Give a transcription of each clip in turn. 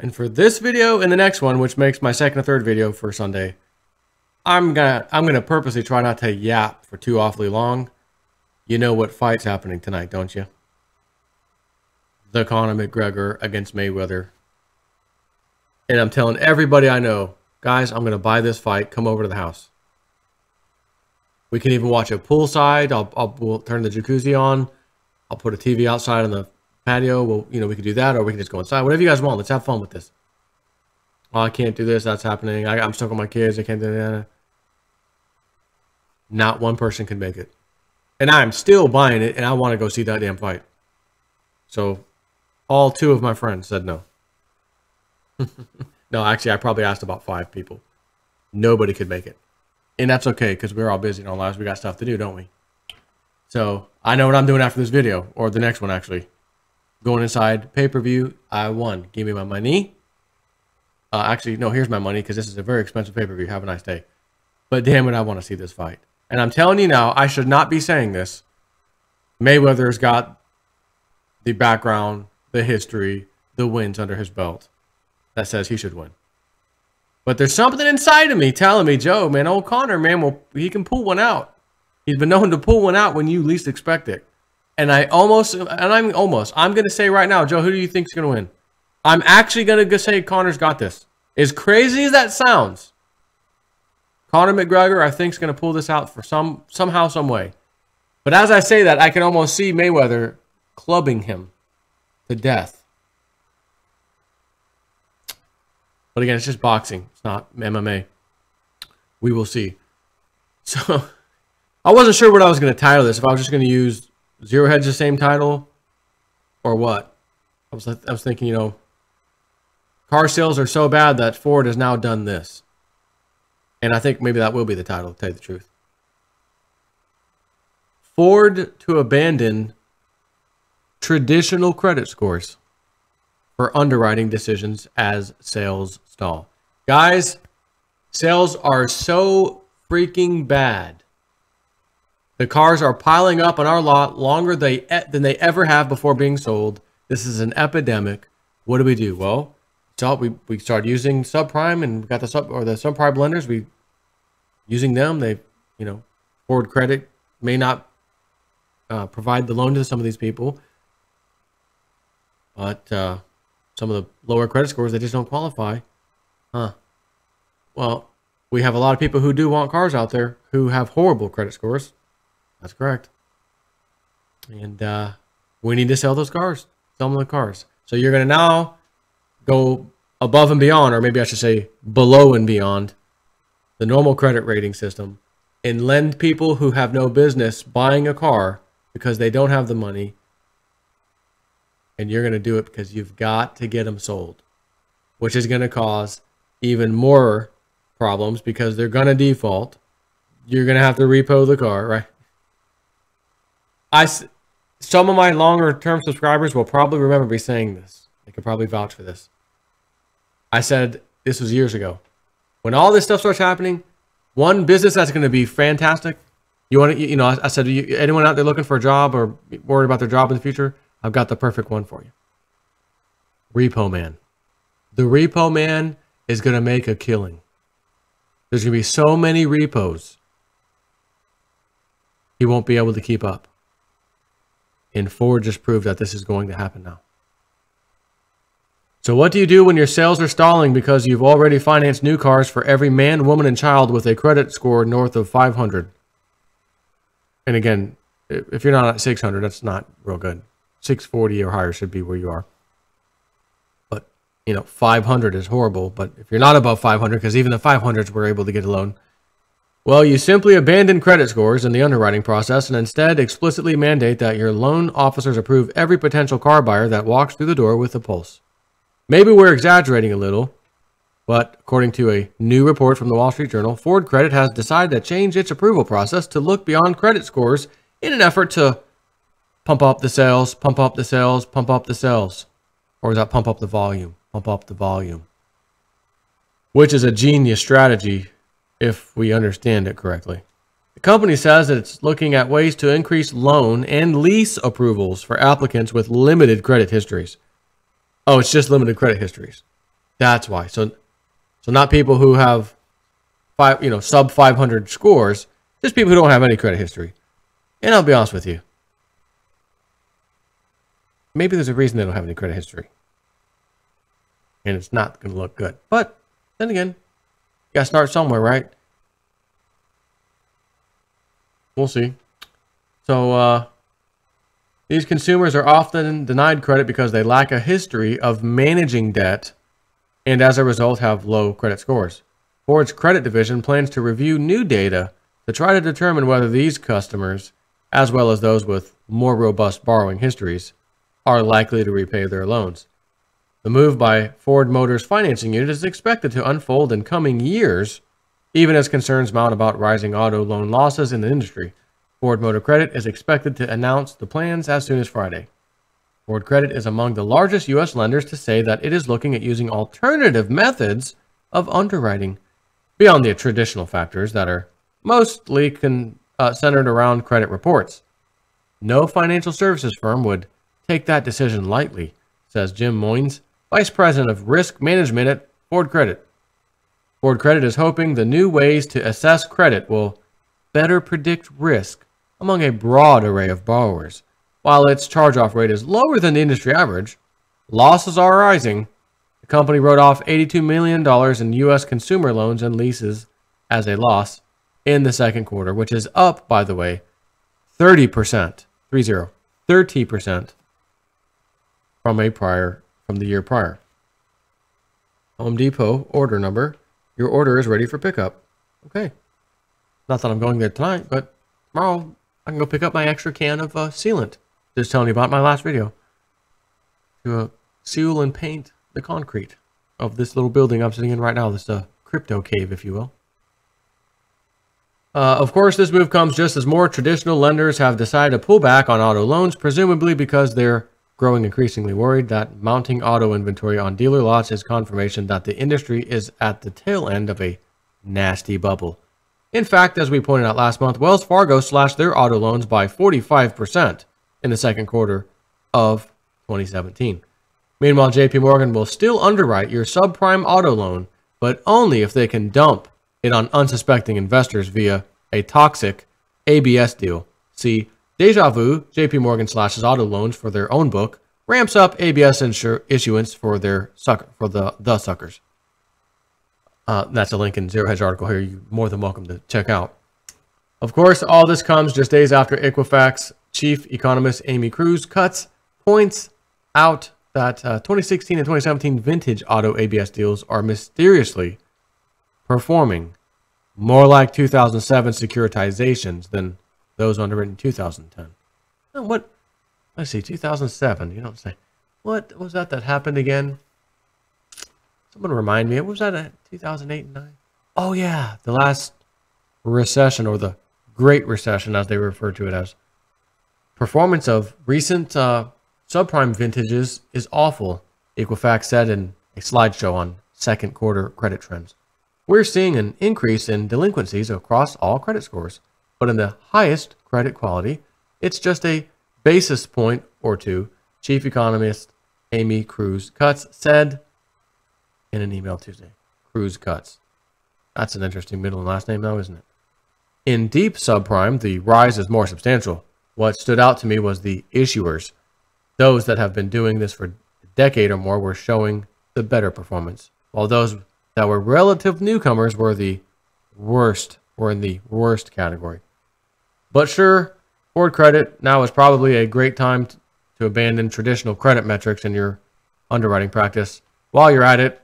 And for this video and the next one, which makes my second or third video for Sunday, I'm gonna purposely try not to yap for too awfully long. You know what fight's happening tonight, don't you? The Conor McGregor against Mayweather. And I'm telling everybody I know, guys, I'm gonna buy this fight. Come over to the house. We can even watch it poolside. We'll turn the jacuzzi on. I'll put a TV outside on the patio. We could do that, or we can just go inside. Whatever you guys want. Let's have fun with this. Oh, I can't do this. That's happening. I'm stuck with my kids. I can't do that. Not one person can make it. And I'm still buying it, and I want to go see that damn fight. So, all 2 of my friends said no. No, actually, I probably asked about 5 people. Nobody could make it. And that's okay, because we're all busy in our lives. We got stuff to do, don't we? So, I know what I'm doing after this video, or the next one, actually. Going inside, pay-per-view, I won. Give me my money. Actually, no, here's my money, because this is a very expensive pay-per-view. Have a nice day. But damn it, I want to see this fight. And I'm telling you now, I should not be saying this. Mayweather's got the background, the history, the wins under his belt that says he should win. But there's something inside of me telling me, Joe, man, old Conor, man, he can pull one out. He's been known to pull one out when you least expect it. And I'm going to say right now, Joe, who do you think is going to win? I'm actually going to say Conor's got this. As crazy as that sounds, Conor McGregor, I think, is going to pull this out for somehow, some way. But as I say that, I can almost see Mayweather clubbing him to death. But again, it's just boxing. It's not MMA. We will see. So, I wasn't sure what I was going to title this. If I was just going to use Zero Hedge the same title, or what. I was thinking, car sales are so bad that Ford has now done this. And I think maybe that will be the title, to tell you the truth. Ford to abandon traditional credit scores for underwriting decisions as sales stall. Guys, sales are so freaking bad. The cars are piling up on our lot longer than they ever have before being sold. This is an epidemic. What do? Well, we started using subprime, and we got the subprime lenders. We using them. They, Ford Credit may not provide the loan to some of these people, but some of the lower credit scores, they just don't qualify. Well, we have a lot of people who do want cars out there who have horrible credit scores. That's correct. And we need to sell those cars. Sell them the cars. So you're going to now go above and beyond, or maybe I should say below and beyond, the normal credit rating system, and lend people who have no business buying a car because they don't have the money. And you're going to do it because you've got to get them sold, which is going to cause even more problems because they're going to default. You're going to have to repo the car, right? Some of my longer term subscribers will probably remember me saying this. They could probably vouch for this. I said this was years ago. When all this stuff starts happening, one business that's going to be fantastic. I said, anyone out there looking for a job or worried about their job in the future, I've got the perfect one for you. Repo Man. The Repo Man is going to make a killing. There's going to be so many repos, he won't be able to keep up. And Ford just proved that this is going to happen now. So what do you do when your sales are stalling because you've already financed new cars for every man, woman, and child with a credit score north of 500? And again, if you're not at 600, that's not real good. 640 or higher should be where you are. But, 500 is horrible. But if you're not above 500, because even the 500s were able to get a loan, well, you simply abandon credit scores in the underwriting process and instead explicitly mandate that your loan officers approve every potential car buyer that walks through the door with a pulse. Maybe we're exaggerating a little, but according to a new report from the Wall Street Journal, Ford Credit has decided to change its approval process to look beyond credit scores in an effort to pump up the sales, pump up the sales, pump up the sales. Or is that pump up the volume? Pump up the volume. Which is a genius strategy if we understand it correctly. The company says that it's looking at ways to increase loan and lease approvals for applicants with limited credit histories. Oh, it's just limited credit histories. That's why. So not people who have sub 500 scores, just people who don't have any credit history. And I'll be honest with you, maybe there's a reason they don't have any credit history, and it's not going to look good. But then again, you got to start somewhere, right? We'll see. So these consumers are often denied credit because they lack a history of managing debt and as a result have low credit scores. Ford's credit division plans to review new data to try to determine whether these customers, as well as those with more robust borrowing histories, are likely to repay their loans. The move by Ford Motor's financing unit is expected to unfold in coming years, even as concerns mount about rising auto loan losses in the industry. Ford Motor Credit is expected to announce the plans as soon as Friday. Ford Credit is among the largest U.S. lenders to say that it is looking at using alternative methods of underwriting beyond the traditional factors that are mostly centered around credit reports. No financial services firm would take that decision lightly, says Jim Moynes, Vice President of Risk Management at Ford Credit. Ford Credit is hoping the new ways to assess credit will better predict risk among a broad array of borrowers. While its charge-off rate is lower than the industry average, losses are rising. The company wrote off $82 million in U.S. consumer loans and leases as a loss in the second quarter, which is up, by the way, 30% from the year prior. Home Depot order number. Your order is ready for pickup. Okay. Not that I'm going there tonight, but tomorrow I can go pick up my extra can of sealant. Just telling you about my last video. To seal and paint the concrete of this little building I'm sitting in right now, this crypto cave, if you will. Of course, this move comes just as more traditional lenders have decided to pull back on auto loans, presumably because they're growing increasingly worried that mounting auto inventory on dealer lots is confirmation that the industry is at the tail end of a nasty bubble. In fact, as we pointed out last month, Wells Fargo slashed their auto loans by 45% in the second quarter of 2017. Meanwhile, JP Morgan will still underwrite your subprime auto loan, but only if they can dump it on unsuspecting investors via a toxic ABS deal. See, Deja Vu, JP Morgan slashes auto loans for their own book, ramps up ABS issuance for the suckers. That's a link in Zero Hedge article here. You're more than welcome to check out. Of course, all this comes just days after Equifax chief economist Amy Cruz points out that 2016 and 2017 vintage auto ABS deals are mysteriously performing more like 2007 securitizations than those underwritten in 2010. Let's see, 2007, you don't say. What was that happened again? Someone remind me, what was that, 2008 and 9? Oh yeah, the last recession, or the Great Recession as they refer to it as. Performance of recent subprime vintages is awful, Equifax said in a slideshow on second quarter credit trends. We're seeing an increase in delinquencies across all credit scores, but in the highest credit quality, it's just a basis point or two, chief economist Amy Cruz said in an email Tuesday. Cruz. That's an interesting middle and last name though, isn't it? In deep subprime, the rise is more substantial. What stood out to me was the issuers. Those that have been doing this for a decade or more were showing the better performance, while those that were relative newcomers were in the worst category. But sure, Ford Credit now is probably a great time to abandon traditional credit metrics in your underwriting practice. While you're at it,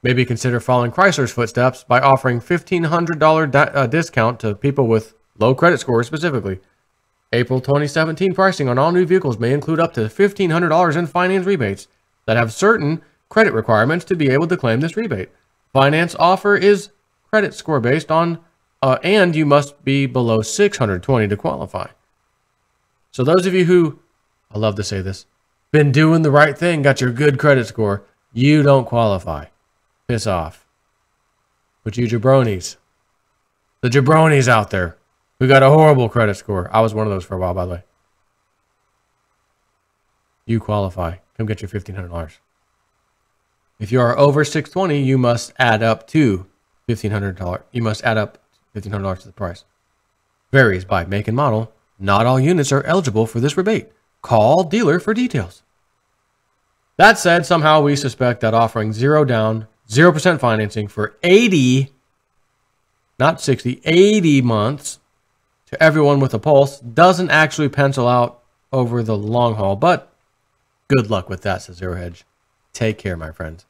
maybe consider following Chrysler's footsteps by offering $1,500 discount to people with low credit scores specifically. April 2017 pricing on all new vehicles may include up to $1,500 in finance rebates that have certain credit requirements to be able to claim this rebate. Finance offer is credit score based on, and you must be below 620 to qualify. So those of you who, I love to say this, been doing the right thing, got your good credit score, you don't qualify. Piss off. But you jabronis, the jabronis out there who got a horrible credit score. I was one of those for a while, by the way. You qualify. Come get your $1,500. If you are over 620, you must add up to $1,500. You must add up $1,500 to the price. Varies by make and model. Not all units are eligible for this rebate. Call dealer for details. That said, somehow we suspect that offering 0 down, 0% financing for 80, not 60, 80 months to everyone with a pulse doesn't actually pencil out over the long haul, but good luck with that, says Zero Hedge. Take care, my friends.